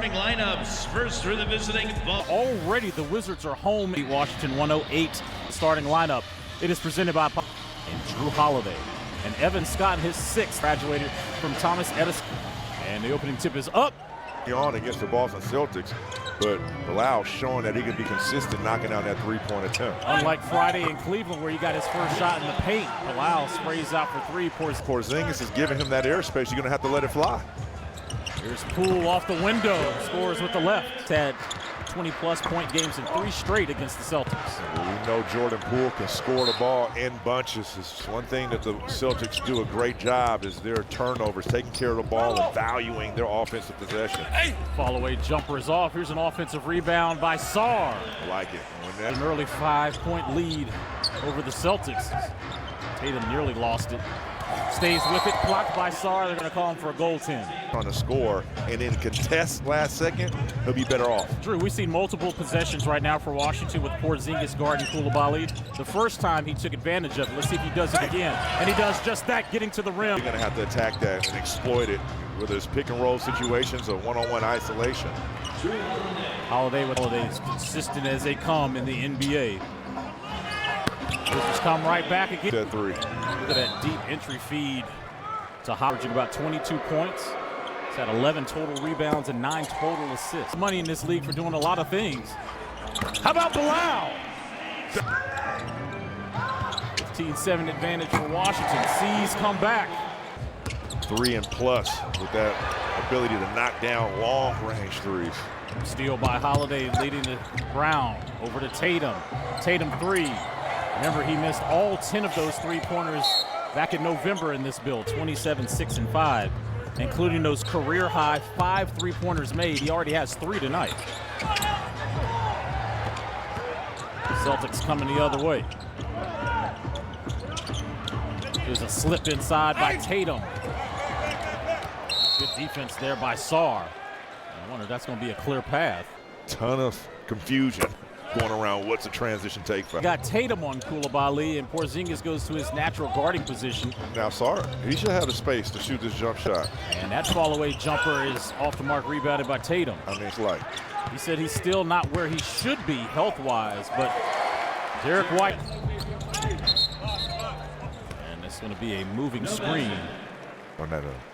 starting lineups. First for the visiting ball. Already the Wizards are home. Washington 108 starting lineup. It is presented by and Drew Holiday. And Evan Scott, his sixth, graduated from Thomas Edison. And the opening tip is up. On against the Boston Celtics, but Bilal showing that he can be consistent knocking out that three-point attempt. Unlike Friday in Cleveland where he got his first shot in the paint, Bilal sprays out for three. Porzingis is giving him that airspace. You're going to have to let it fly. Here's Poole off the window, scores with the left. Had 20-plus point games in 3 straight against the Celtics. We know Jordan Poole can score the ball in bunches. It's one thing that the Celtics do a great job is their turnovers, taking care of the ball and valuing their offensive possession. Fall-away jumper is off. Here's an offensive rebound by Sarr. I like it. An early 5-point lead over the Celtics. Tatum nearly lost it. Stays with it, blocked by Sarr. They're going to call him for a goaltend. On the score and then contest last second, he'll be better off. Drew, we've seen multiple possessions right now for Washington with Porzingis guarding Coulibaly. The first time he took advantage of it. Let's see if he does it again. And he does just that, getting to the rim. You're going to have to attack that and exploit it, whether it's pick and roll situations or one-on-one isolation. Holiday is consistent as they come in the NBA. Wizards come right back again. That three. Look at that deep entry feed to Howard, about 22 points. He's had 11 total rebounds and 9 total assists. Money in this league for doing a lot of things. How about Bilal? 15-7 advantage for Washington. C's come back. 3 and plus with that ability to knock down long-range threes. Steal by Holiday, leading to Brown. Over to Tatum. Tatum 3. Remember, he missed all 10 of those three-pointers back in November in this build, 27, 6, and 5, including those career-high 5 three-pointers made. He already has 3 tonight. Celtics coming the other way. There's a slip inside by Tatum. Good defense there by Sarr. I wonder if that's going to be a clear path. Ton of confusion going around. What's the transition take for? Got Tatum on Coulibaly, and Porzingis goes to his natural guarding position. Now, Sarr, he should have the space to shoot this jump shot. And that fall-away jumper is off the mark, rebounded by Tatum. I mean, it's like. He said he's still not where he should be health-wise, but Derek White. And it's going to be a moving screen.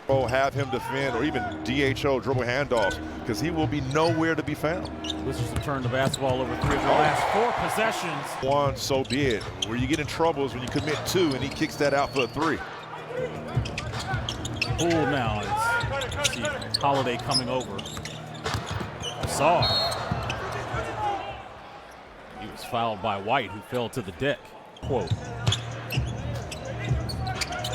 Oh, have him defend or even DHO, dribble handoffs, because he will be nowhere to be found. Wizards have turned the basketball over 3 of their last 4 possessions. 1, so be it. Where you get in trouble is when you commit 2 and he kicks that out for a 3. Poole now is see Holiday coming over. Sarr. He was fouled by White, who fell to the deck. Quote.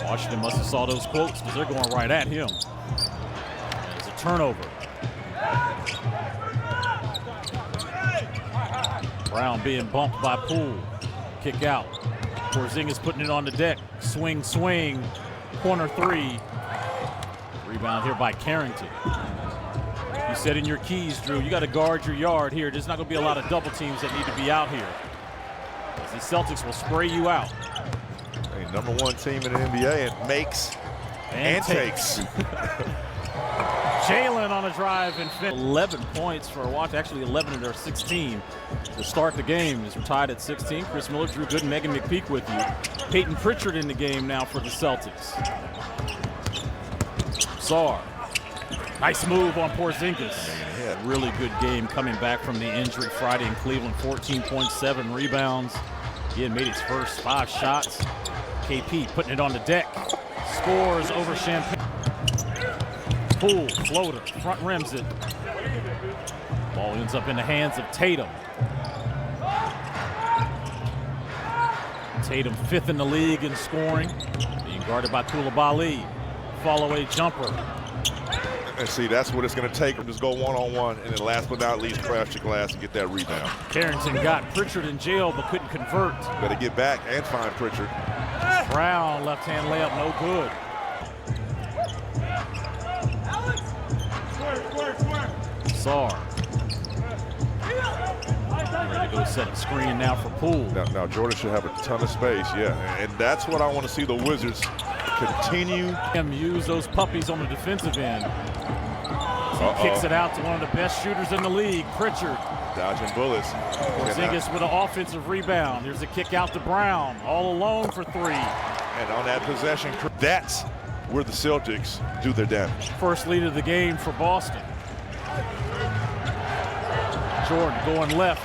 Washington must have saw those quotes because they're going right at him. There's a turnover. Brown being bumped by Poole. Kick out. Porzingis putting it on the deck. Swing, swing. Corner 3. Rebound here by Carrington. You said in your keys, Drew, you got to guard your yard here. There's not going to be a lot of double teams that need to be out here. The Celtics will spray you out. Number 1 team in the NBA, and makes and takes. Jalen on a drive and 11 points for Washington, actually 11 of their 16 to start the game. As we're tied at 16. Chris Miller, Drew Gooden, Megan McPeak with you. Peyton Pritchard in the game now for the Celtics. Sarr. Nice move on Porzingis. Really good game coming back from the injury Friday in Cleveland. 14.7 rebounds. He had made his first 5 shots. KP putting it on the deck. Scores over Champagne. Poole, floater, front rims it. Ball ends up in the hands of Tatum. Tatum 5th in the league in scoring. Being guarded by Coulibaly. Fall-away jumper. And see, that's what it's going to take. Just go one-on-one, and then last but not least, crash the glass and get that rebound. Carrington got Pritchard in jail but couldn't convert. Better get back and find Pritchard. Brown, left-hand layup, no good. Sarr. Ready to go set a screen now for Poole. Now Jordan should have a ton of space, yeah. And that's what I want to see the Wizards continue. Use those puppies on the defensive end. Kicks it out to one of the best shooters in the league, Pritchard. Dodging bullets. Porzingis with an offensive rebound. There's a kick out to Brown, all alone for three. And on that possession, that's where the Celtics do their damage. First lead of the game for Boston. Jordan going left.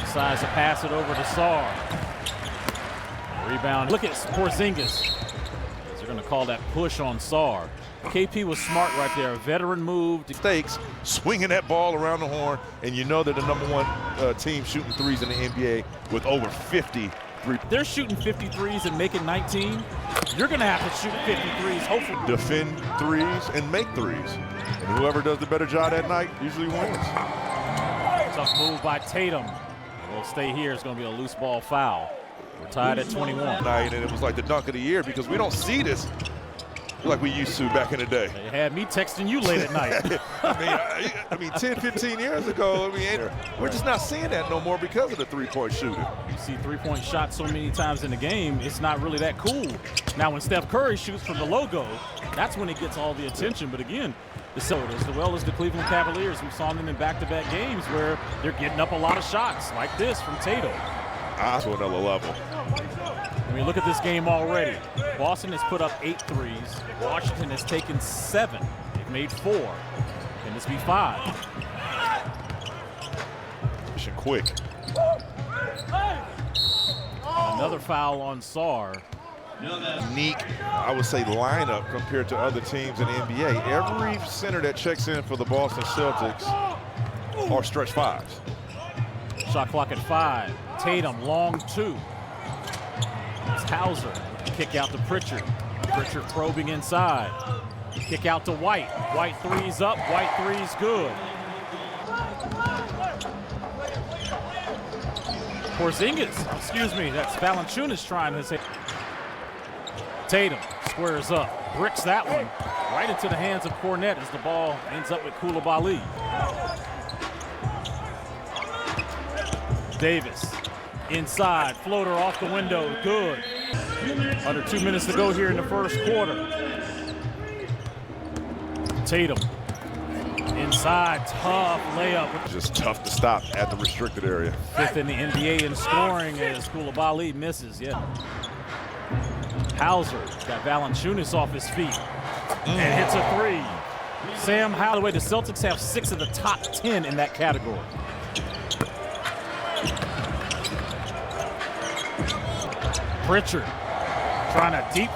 Decides to pass it over to Sarr. Rebound. Look at Porzingis. They're going to call that push on Sarr. KP was smart right there. A veteran move. Mistakes, swinging that ball around the horn, and you know they're the #1 team shooting threes in the NBA with over 50 threes. They're shooting 53s and making 19. You're going to have to shoot 53s, hopefully. Defend threes and make threes. And whoever does the better job that night usually wins. Tough move by Tatum. We'll stay here. It's going to be a loose ball foul. We're tied at 21. Night, and it was like the dunk of the year because we don't see this like we used to back in the day. They had me texting you late at night. I mean, 10, 15 years ago, we're just not seeing that no more because of the three-point shooting. You see three-point shots so many times in the game, it's not really that cool. Now, when Steph Curry shoots from the logo, that's when it gets all the attention. But again, the Celtics, as well as the Cleveland Cavaliers, we saw them in back-to-back games where they're getting up a lot of shots like this from Tatum. To another level. I mean, look at this game already. Boston has put up 8 threes. Washington has taken 7. They've made 4. Can this be 5? Pushing quick. Another foul on Sarr. Unique, I would say, lineup compared to other teams in the NBA. Every center that checks in for the Boston Celtics are stretch fives. Shot clock at 5. Tatum, long 2. It's Hauser. Kick out to Pritchard. Pritchard probing inside. Kick out to White. White three's up. White three's good. Porzingis, excuse me, that's Valanciunas trying to say. Tatum squares up. Bricks that one right into the hands of Cornette as the ball ends up with Coulibaly. Davis inside, floater off the window, good. Under 2 minutes to go here in the first quarter. Tatum inside, tough layup. Just tough to stop at the restricted area. 5th in the NBA in scoring as Coulibaly misses, yeah. Hauser got Valanciunas off his feet and hits a 3. Sam Holloway, the Celtics have 6 of the top 10 in that category. Pritchard trying a deep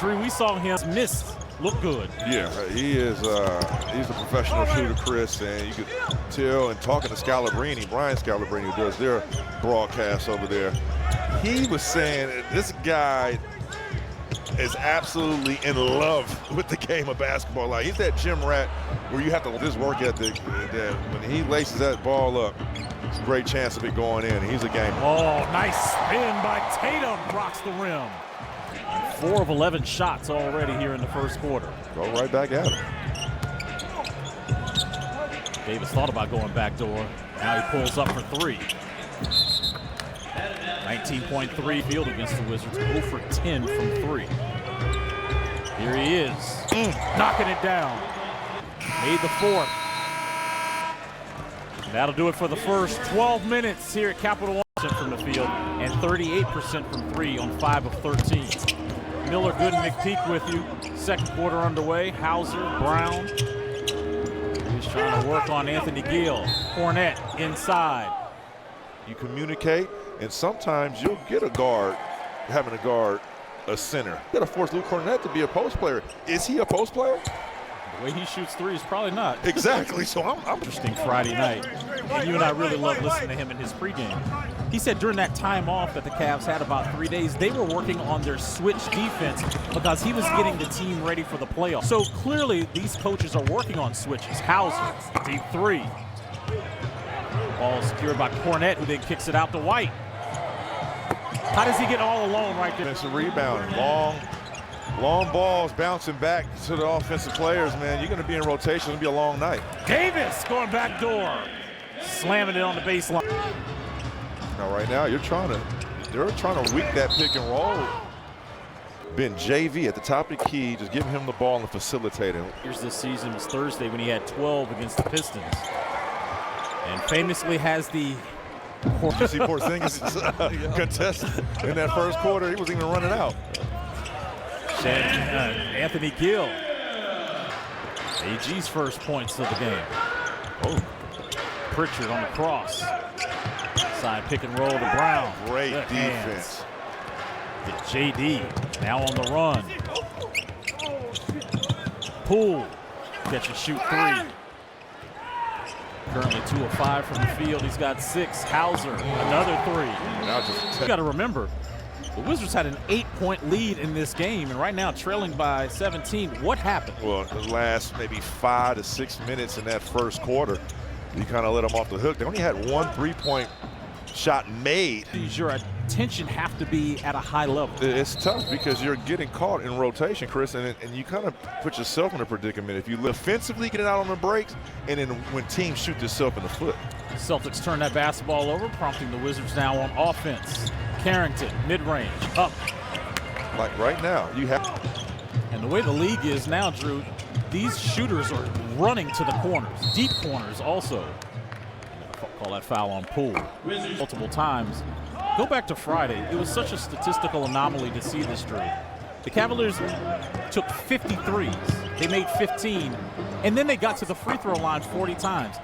3. We saw him miss. Look good. Yeah, he is. He's a professional shooter, Chris, and you could tell. And talking to Scalabrine, Brian Scalabrine, who does their broadcast over there, he was saying this guy is absolutely in love with the game of basketball. Like, he's that gym rat where you have to this work ethic. That when he laces that ball up, it's a great chance of it going in. He's a gamer. Oh, nice spin by Tatum, rocks the rim. 4 of 11 shots already here in the first quarter. Go right back at him. Davis thought about going back door. Now he pulls up for 3. 19.3 field against the Wizards. 0 for 10 from 3. Here he is, knocking it down. Made the 4th. That'll do it for the first 12 minutes here at Capital One from the field, and 38% from 3 on 5 of 13. Miller, Good, and McPeak with you. Second quarter underway. Hauser, Brown. He's trying to work on Anthony Gill. Cornette inside. You communicate, and sometimes you'll get a guard having to guard a center. You got to force Luke Cornette to be a post player. Is he a post player? The way he shoots threes, probably not. Exactly. So I'm interesting Friday night. And you and I really love listening to him in his pregame. He said during that time off that the Cavs had about 3 days, they were working on their switch defense because he was getting the team ready for the playoffs. So clearly these coaches are working on switches. Hauser, deep 3. Ball secured by Cornette, who then kicks it out to White. How does he get all alone right there? Defensive rebound, long balls bouncing back to the offensive players, man. You're going to be in rotation. It'll be a long night. Davis going back door, slamming it on the baseline. Now, right now, they're trying to weak that pick and roll. been JV at the top of the key, just giving him the ball and facilitating. Here's this season was Thursday when he had 12 against the Pistons. And famously has the Did you see Porzingis contest in that first quarter? He wasn't even running out. Anthony Gill. AG's first points of the game. Oh, Pritchard on the cross. Side pick and roll to Brown. Great Good defense. Hands. JD now on the run. Poole catch and shoot three. Currently 2 of 5 from the field. He's got 6. Hauser, another 3. You got to remember, the Wizards had an 8-point lead in this game, and right now trailing by 17. What happened? Well, the last maybe 5 to 6 minutes in that first quarter, you kind of let them off the hook. They only had 1 3-point shot made. Your attention have to be at a high level. It's tough because you're getting caught in rotation, Chris, and you kind of put yourself in a predicament. If you offensively get it out on the breaks, and then when teams shoot themselves in the foot. Celtics turn that basketball over, prompting the Wizards now on offense. Carrington, mid-range, up. Like right now, you have. And the way the league is now, Drew, these shooters are running to the corners, deep corners also. Call that foul on Poole multiple times. Go back to Friday. It was such a statistical anomaly to see this, Drew. The Cavaliers took 53s. They made 15, and then they got to the free throw line 40 times.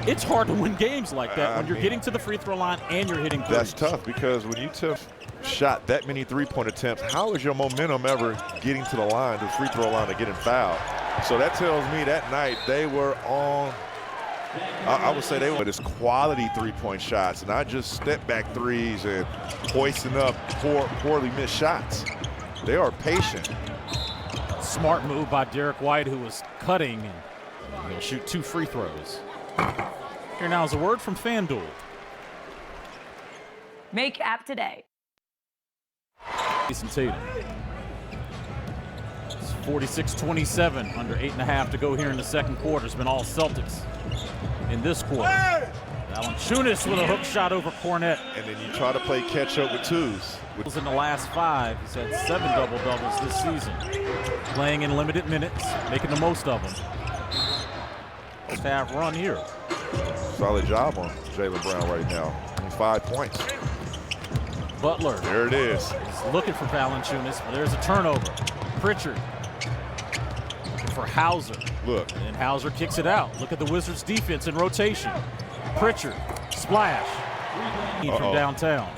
It's hard to win games like that when you're getting to the free throw line and you're hitting threes. That's tough because when you shot that many three-point attempts, how is your momentum ever getting to the line, the free throw line, to getting fouled? So that tells me that night they were on. I would say they were just quality three-point shots, not just step-back threes and hoisting up poorly missed shots. They are patient. Smart move by Derek White, who was cutting, and he'll shoot 2 free throws. Here now is a word from FanDuel. Make app today. Jason Tatum. It's 46-27, under 8.5 to go here in the second quarter. It's been all Celtics in this quarter. Valanciunas with a hook shot over Cornette. And then you try to play catch up with twos. In the last 5, he's had 7 double-doubles this season. Playing in limited minutes, making the most of them. First half run here. Solid job on Jaylen Brown right now. 5 points. Butler. There it is. He's looking for Valanciunas, but there's a turnover. Pritchard. Looking for Hauser. Look. And Hauser kicks it out. Look at the Wizards' defense in rotation. Pritchard. Splash. From downtown.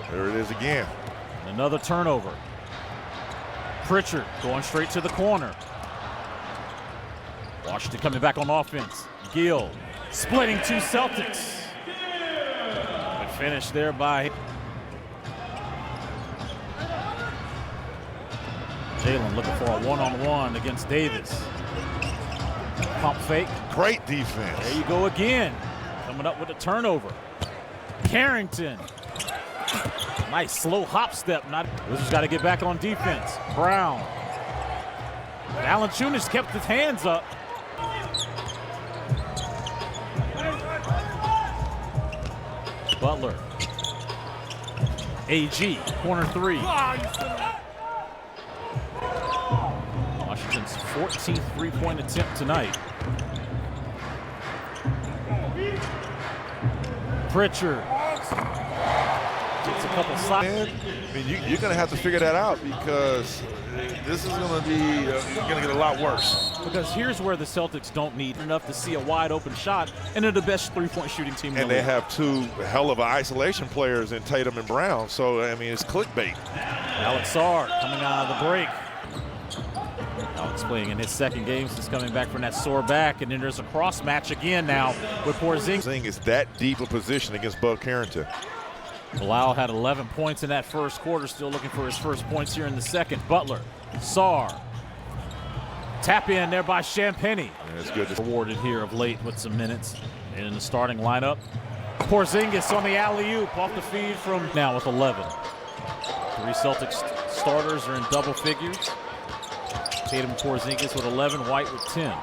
There it is again. Another turnover. Pritchard going straight to the corner. Washington coming back on offense. Gill splitting 2 Celtics. Good finish there by Jaylen, looking for a one-on-one against Davis. Pump fake. Great defense. There you go again. Coming up with a turnover. Carrington. Nice slow hop step. Wizards got to get back on defense. Brown. Valanciunas kept his hands up. Butler. AG, corner 3. Washington's 14th three-point attempt tonight. Pritchard. Gets a couple sides. I mean, you're going to have to figure that out because this is going to be going to get a lot worse. Because here's where the Celtics don't need enough to see a wide open shot, and they're the best three-point shooting team in the league. And they have 2 hell of isolation players in Tatum and Brown. So, I mean, it's clickbait. Alex Sarr coming out of the break. Alex playing in his second game since coming back from that sore back, and then there's a cross match again now with Porzingis. Is that deep a position against Bud Carrington. Bilal had 11 points in that first quarter, still looking for his first points here in the second. Butler, Sarr. Tap in there by Champagnie. It's good. Rewarded here of late with some minutes. And in the starting lineup, Porzingis on the alley-oop off the feed from now with 11. 3 Celtics starters are in double figures. Tatum Porzingis with 11, White with 10.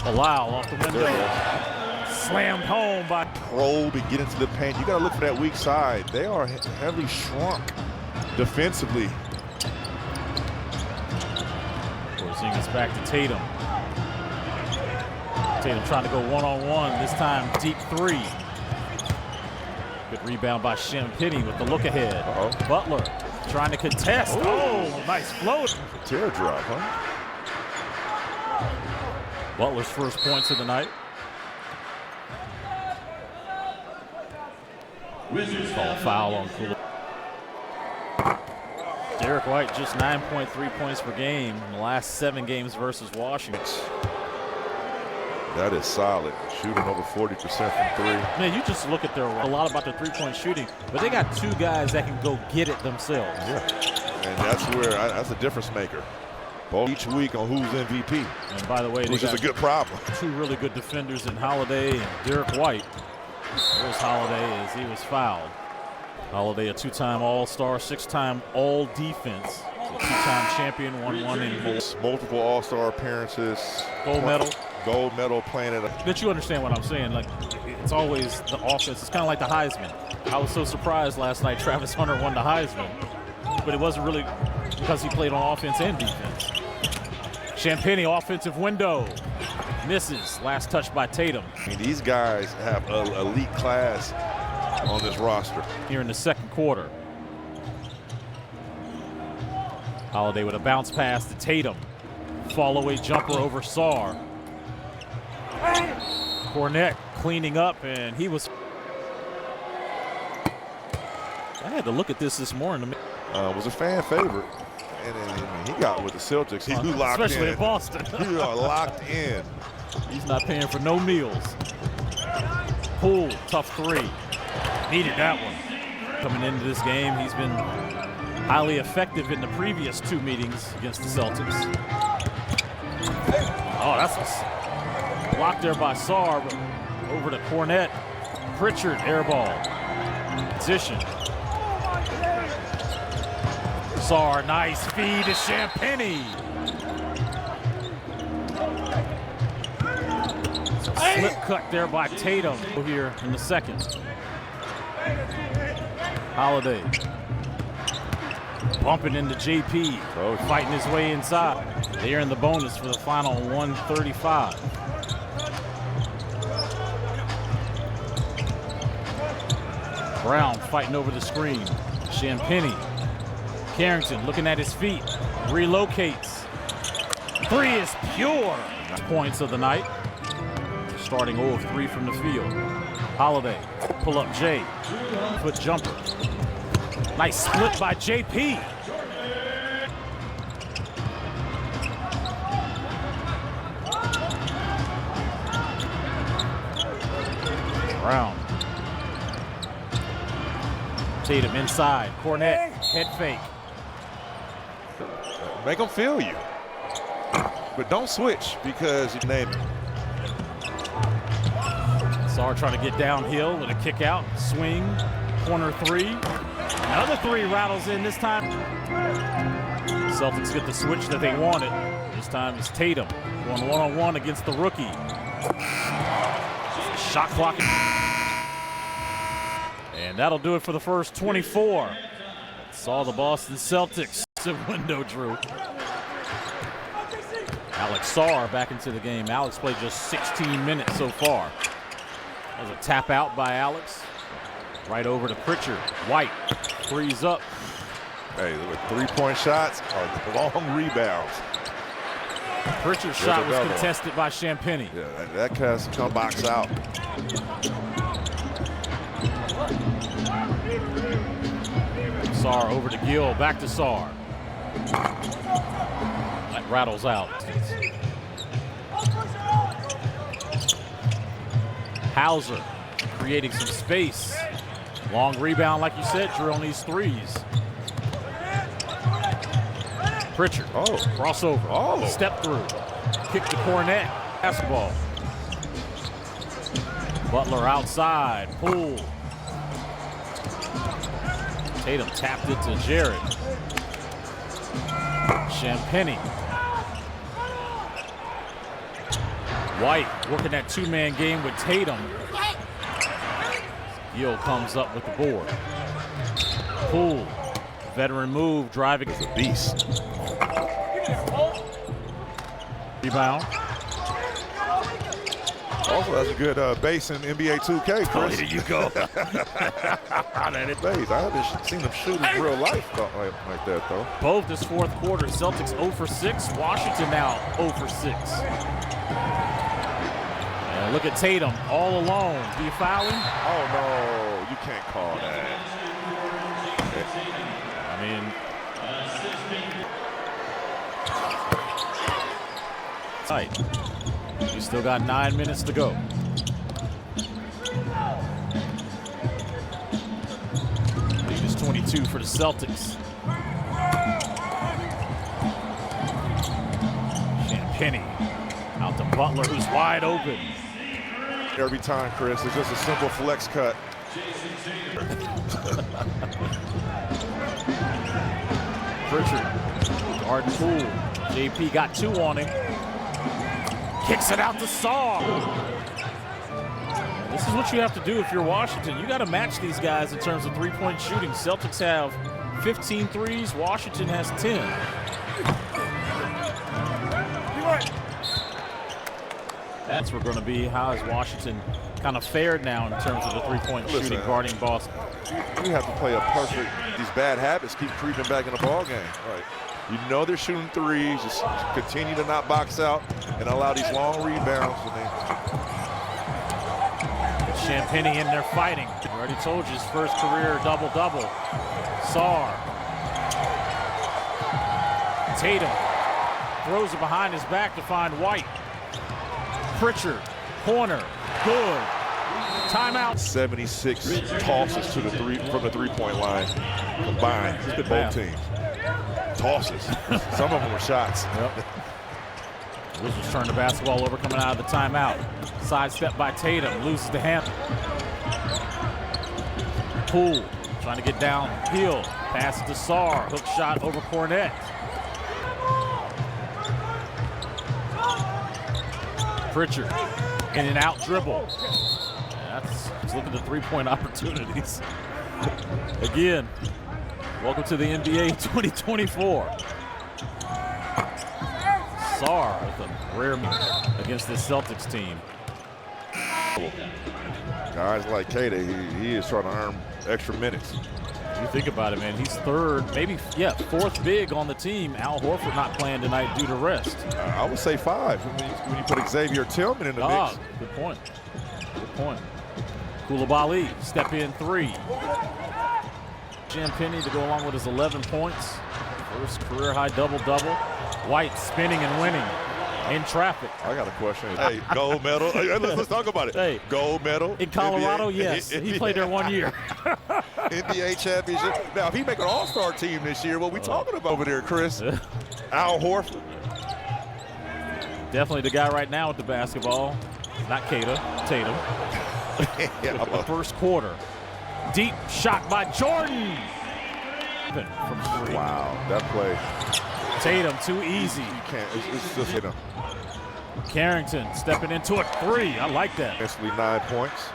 Bilal off the window. slammed home by probe and get into the paint. You got to look for that weak side. They are heavily shrunk defensively. Porzingis back to Tatum. Tatum trying to go one-on-one, this time deep three. Good rebound by Champagnie with the look ahead. Butler trying to contest. Ooh. Oh, nice float. Teardrop, huh? Butler's first points of the night. Call foul on Kula. Derek White just 9.3 points per game in the last 7 games versus Washington. That is solid. Shooting over 40% from three. Man, you just look at a lot about their three-point shooting, but they got 2 guys that can go get it themselves. Yeah, and that's a difference maker. Both each week on who's MVP. And by the way, which is a good problem. 2 really good defenders in Holiday and Derek White. There's Holiday as he was fouled. Holiday, a 2-time All-Star, 6-time All-Defense. A 2-time champion, won in multiple All-Star appearances. Gold medal. Gold medal playing at But you understand what I'm saying. Like, it's always the offense. It's kind of like the Heisman. I was so surprised last night Travis Hunter won the Heisman. But it wasn't really because he played on offense and defense. Champagnie, offensive window. Misses. Last touch by Tatum. I mean, these guys have an elite class on this roster. Here in the second quarter. Holiday with a bounce pass to Tatum. Fall away jumper over Sarr. Cornette cleaning up, and he was. I had to look at this morning. Was a fan favorite. And he got with the Celtics. He locked especially in. in Boston. He are locked in. He's not paying for no meals. Poole, tough 3. Needed that one. Coming into this game, he's been highly effective in the previous 2 meetings against the Celtics. Oh, that's a block there by Sarr, but over to Cornette. Pritchard, air ball. Position. Sarr, nice feed to Champagnie. Slip cut there by Tatum here in the second. Holiday bumping into JP, fighting his way inside. They're in the bonus for the final 135. Brown fighting over the screen. Champagnie. Carrington looking at his feet. Relocates. 3 is pure. Points of the night. Starting 0 of 3 from the field. Holiday. Pull up Jay. Foot jumper. Nice split by JP. Brown. Tatum inside. Cornette. Head fake. Make them feel you. But don't switch because you name it. Sarr trying to get downhill with a kick out. Swing. Corner 3. Another 3 rattles in this time. Celtics get the switch that they wanted. This time it's Tatum going one-on-one against the rookie. Shot clock. And that'll do it for the first 24. Saw the Boston Celtics window, Drew. Alex Sarr back into the game. Alex played just 16 minutes so far. There's a tap out by Alex. Right over to Pritchard. White frees up. Hey, look, 3-point shots are long rebounds. Pritchard's shot was contested by Champagnie. Yeah, that has to come box out. Sarr over to Gill, back to Sarr. That rattles out. Hauser creating some space. Long rebound, like you said, Drew, on these 3s. Pritchard, crossover, step through, kick to Cornette, basketball. Butler outside, Poole. Tatum tapped it to Jarrett. Champagnie. White working that two-man game with Tatum. Gill comes up with the board. Poole, veteran move, driving. It's a beast. Rebound. Also, that's a good base in NBA 2K, Chris. Oh, here you go. Base. I haven't seen them shoot in real life like that, though. Both this fourth quarter. Celtics 0 for 6. Washington now 0 for 6. And look at Tatum all alone. Do you foul him? Oh, no. You can't call that. I mean, tight. You still got 9 minutes to go. Lead is 22 for the Celtics. Champagnie out to Butler, who's wide open. Every time, Chris, it's just a simple flex cut. Pritchard, guarding Poole. JP got 2 on him. Kicks it out to Saw. This is what you have to do if you're Washington. You got to match these guys in terms of three-point shooting. Celtics have 15 threes. Washington has 10. That's where we're going to be. How has Washington kind of fared now in terms of the three-point shooting guarding Boston? You have to play a perfect. These bad habits keep creeping back in the ball game. Right. You know they're shooting threes. Just continue to not box out and allow these long rebounds. Champagnie in there fighting. I already told you his first career double-double. Sarr. Tatum throws it behind his back to find White. Pritchard, corner, good. Timeout. 76 tosses to the from the three-point line combined. Both teams. Tosses. Some of them were shots. Yep. Wizards turn the basketball over coming out of the timeout. Sidestep by Tatum, loses the handle. Poole trying to get downhill. Pass it to Sarr. Hook shot over Cornette. Pritchard in and out dribble. Let's look at the three-point opportunities. Again, welcome to the NBA 2024. Sarr with a rare against this Celtics team. Guys like Kata, he is trying to earn extra minutes. You think about it, man. He's third, maybe, yeah, fourth big on the team. Al Horford not playing tonight due to rest. I would say 5 when you put Xavier Tillman in the mix. Good point. Good point. Koulibaly, step in 3. Champagnie to go along with his 11 points. First career high double-double. White spinning and winning in traffic. I got a question. Hey, gold medal. Hey, let's talk about it. Hey, gold medal. In Colorado, NBA. Yes. He played there 1 year. NBA championship. Now, if he make an all-star team this year, what we talking about over there, Chris? Al Horford. Definitely the guy right now with the basketball. Not Tatum. Yeah, the first quarter. Deep shot by Jordan. From 3. Wow, that play. Tatum, too easy. You can't. It's just hit him. Carrington stepping into a 3. I like that. Basically 9 points.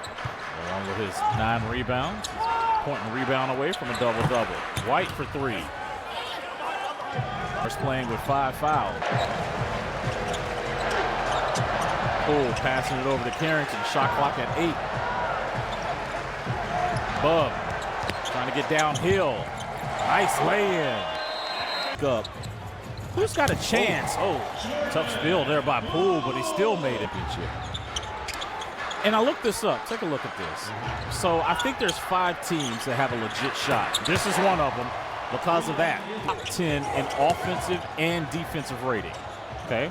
Along with his 9 rebounds. Point and rebound away from a double-double. White for 3. First playing with 5 fouls. Poole passing it over to Carrington. Shot clock at 8. Bub trying to get downhill. Nice lay-in. Up. Who's got a chance? Oh, tough spill there by Poole, but he still made it. And I looked this up. Take a look at this. So I think there's 5 teams that have a legit shot. This is one of them because of that. Top 10 in offensive and defensive rating. Okay?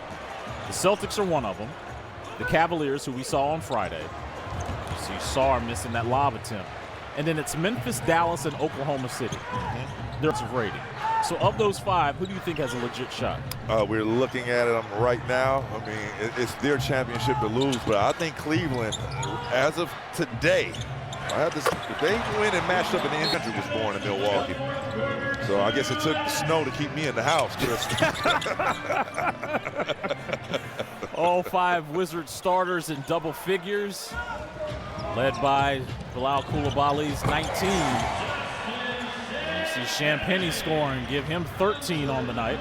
The Celtics are one of them. The Cavaliers, who we saw on Friday. You see Sarr missing that lob attempt. And then it's Memphis, Dallas, and Oklahoma City. Their defensive rating. So of those 5, who do you think has a legit shot? We're looking at it right now. I mean, it's their championship to lose, but I think Cleveland, as of today, they win and matched up, and the injury was born in Milwaukee. So I guess it took snow to keep me in the house, Chris. All 5 Wizards starters in double figures, led by Bilal Coulibaly's 19. And you see Champagnie scoring, give him 13 on the night.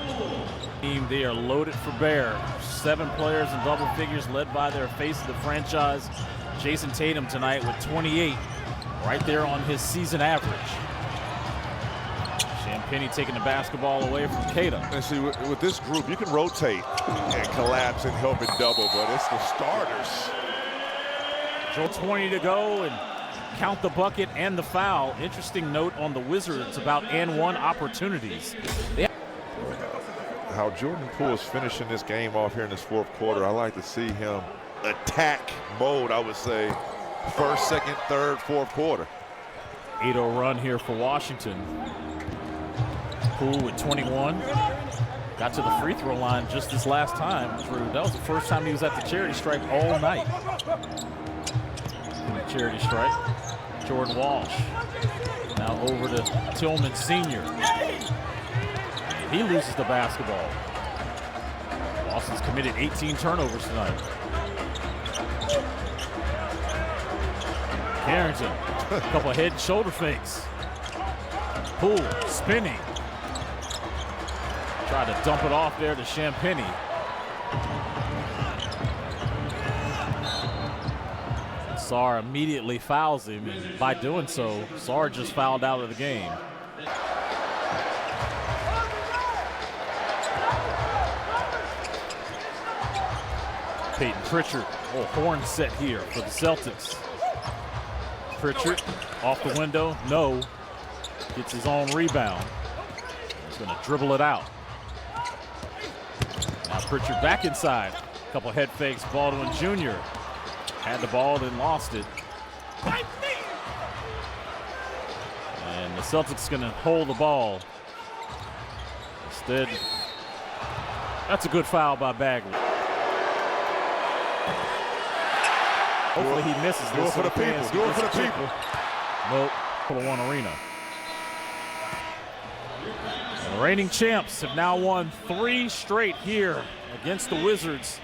They are loaded for bear. 7 players in double figures, led by their face of the franchise, Jason Tatum, tonight with 28, right there on his season average. Champagnie taking the basketball away from Tatum. And see, with this group, you can rotate and collapse and help it double, but it's the starters. 20 to go and count the bucket and the foul. Interesting note on the Wizards about and-one opportunities. How Jordan Poole is finishing this game off here in this fourth quarter, I like to see him attack mode, I would say, first, second, third, fourth quarter. 8-0 run here for Washington. Poole with 21. Got to the free throw line just this last time, Drew. That was the first time he was at the charity stripe all night. In the charity stripe, Jordan Walsh. Now over to Tillman Sr. He loses the basketball. Boston's committed 18 turnovers tonight. Carrington, a couple of head and shoulder fakes. Poole spinning. Tried to dump it off there to Champagnie. Sarr immediately fouls him, and by doing so, Sarr just fouled out of the game. Peyton Pritchard, horn set here for the Celtics. Pritchard off the window, no. Gets his own rebound. He's gonna dribble it out. Now Pritchard back inside. A couple head fakes, Baldwin Jr. Had the ball, then lost it. And the Celtics gonna hold the ball. Instead, that's a good foul by Bagley. Hopefully he misses this. Do it for the people. Do it for the people. Nope. For the One Arena. And the reigning champs have now won 3 straight here against the Wizards